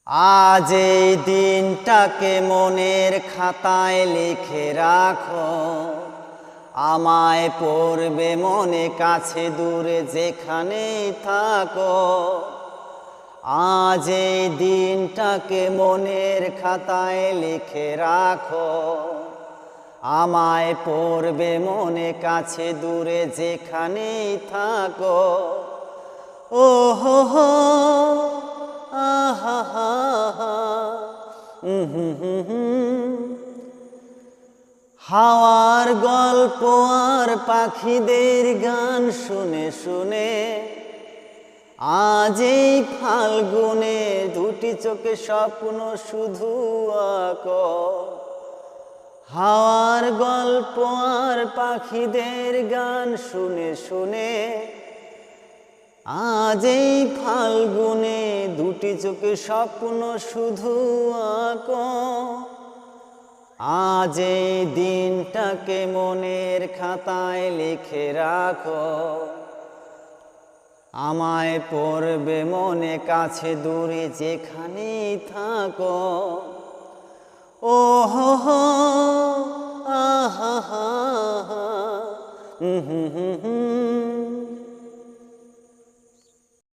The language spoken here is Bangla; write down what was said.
আজ এই দিনটাকে মনের খাতায় লিখে রাখো, আমায় পড়বে মনে কাছে দূরে যেখানেই থাকো। আজ এই দিনটাকে মনের খাতায় লিখে রাখো, আমায় পড়বে মনে কাছে দূরে যেখানেই থাকো। ও হো হো আহা হা হা, হাওয়ার গল্প আর পাখিদের গান শুনে শুনে আজ এই ফাল্গুনে দুটি চোখে স্বপ্ন শুধু আঁকো। হাওয়ার গল্প আর পাখিদের গান শুনে শুনে আজ এই ফাল্গুনে দুটি চোখে স্বপ্ন শুধু আঁকো। আজ এই দিনটাকে মনের খাতায় লিখে রাখো, আমায় পড়বে মনে কাছে দূরে যেখানেই থাকো। ও হো হো আহা হা হা,